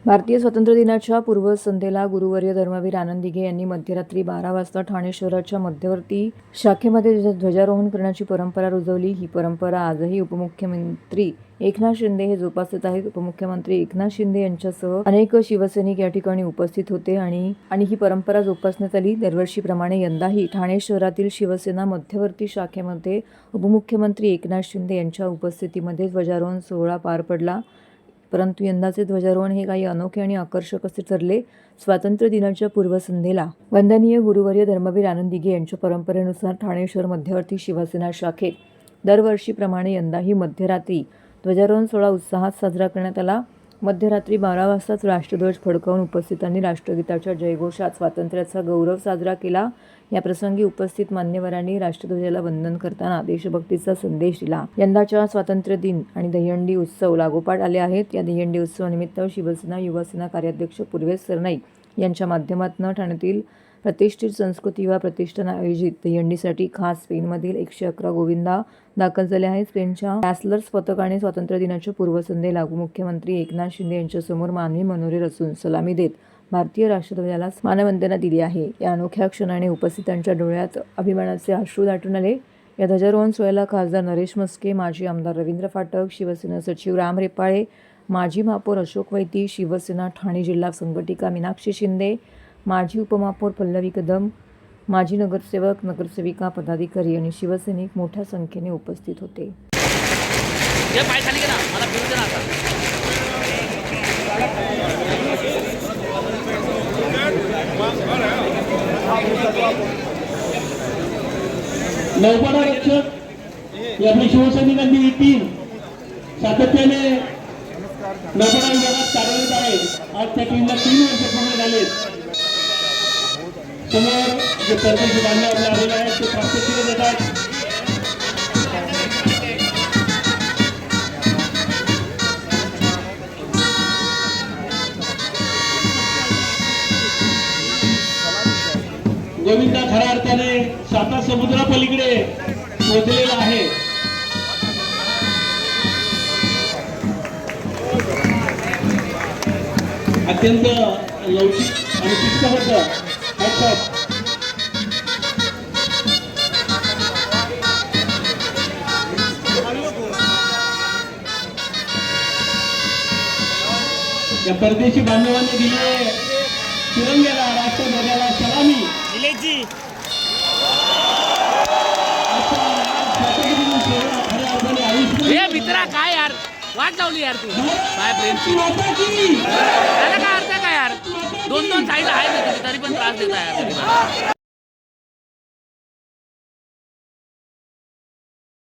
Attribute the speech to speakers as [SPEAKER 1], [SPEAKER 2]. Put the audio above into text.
[SPEAKER 1] भारतीय स्वातंत्र्य दिनाच्या पूर्वसंध्येला गुरुवर्य धर्मवीर आनंद दिघे यांनी मध्यरात्री 12 वाजता ठाणे शहराच्या मध्यवर्ती शाखेमध्ये ध्वजारोहण करण्याची परंपरा रुजवली। ही परंपरा आजही उपमुख्यमंत्री एकनाथ शिंदे हे जोपासत आहेत। उपमुख्यमंत्री एकनाथ शिंदे यांच्यासह अनेक शिवसैनिक या ठिकाणी उपस्थित होते आणि ही परंपरा जोपासण्यात आली। दरवर्षीप्रमाणे यंदाही ठाणे शहरातील शिवसेना मध्यवर्ती शाखेमध्ये उपमुख्यमंत्री एकनाथ शिंदे यांच्या उपस्थितीमध्ये ध्वजारोहण सोहळा पार पडला। परंतु यंदाचे ध्वजारोहण हे काही अनोखे आणि आकर्षक असे ठरले। स्वातंत्र्य दिनाच्या पूर्वसंध्येला वंदनीय गुरुवर्य धर्मवीर आनंद दिघे यांच्या परंपरेनुसार ठाणे शहर मध्यवर्ती शिवसेना शाखेत दरवर्षीप्रमाणे यंदाही मध्यरात्री ध्वजारोहण सोहळा उत्साहात साजरा करण्यात आला। मध्यरात्री 12 वाजताच राष्ट्रध्वज फडकवून उपस्थितांनी राष्ट्रगीताच्या जयघोषात स्वातंत्र्याचा गौरव साजरा केला। या प्रसंगी उपस्थित मान्यवरांनी राष्ट्रध्वजाला वंदन करताना देशभक्तीचा संदेश दिला। यंदाच्या स्वातंत्र्य दिन आणि दहीहंडी उत्सव लागोपाठ आले आहेत। या दहीहंडी उत्सवानिमित्त शिवसेना युवासेना कार्याध्यक्ष पूर्वेश सरनाईक यांच्या माध्यमातून ठाण्यातील प्रतिष्ठित संस्कृती युवा प्रतिष्ठान आयोजित दहीहंडीसाठी खास स्पेनमधील 111 गोविंदा दाखल झाले आहेत। स्पेनच्या कॅसलर्स पथकाने स्वातंत्र्य दिनाच्या पूर्वसंध्येला मुख्यमंत्री एकनाथ शिंदे यांच्यासमोर मानवी मनोरे रचून सलामी देत भारतीय राष्ट्रध्वजाला मानवंदना दिली आहे। या अनोख्या क्षणाने उपस्थितांच्या डोळ्यात अभिमानाचे अश्रू दाटून आले। या ध्वजारोहण सोहळ्याला खासदार नरेश म्हस्के, माजी आमदार रवींद्र फाटक, शिवसेना सचिव राम रेपाळे, माजी महापौर अशोक वैती, शिवसेना ठाणे जिल्हा संघटिका मीनाक्षी शिंदे, माजी उपमहापौर पल्लवी कदम, माजी नगरसेवक नगरसेविका पदाधिकारी आणि शिवसैनिक मोठ्या संख्येने उपस्थित होते।
[SPEAKER 2] नौदल रक्षक आपली शिवसैनिकांची ही टीम सातत्याने नौदल विभागात कार्यरत आहे। आज त्या टीमला 3 वर्ष पूर्ण झाले। समोर जे परदेशी बांधव आपले आलेले आहेत ते प्रात्यक्षिक देतात। गोविंदा खऱ्या अर्थाने 7 समुद्रापलीकडे पोहोचलेला आहे। अत्यंत लवचिक आणि शिस्तबद्ध या परदेशी बांधवांनी दिले तिरंग्याला राष्ट्रध्वजाला सलामी।
[SPEAKER 3] मित्रा काय यार वाट लावली यार तू काय प्रेमची त्याला काय अर्थ काय यार 2-2 साईड आहे तरी पण त्रास देता यार।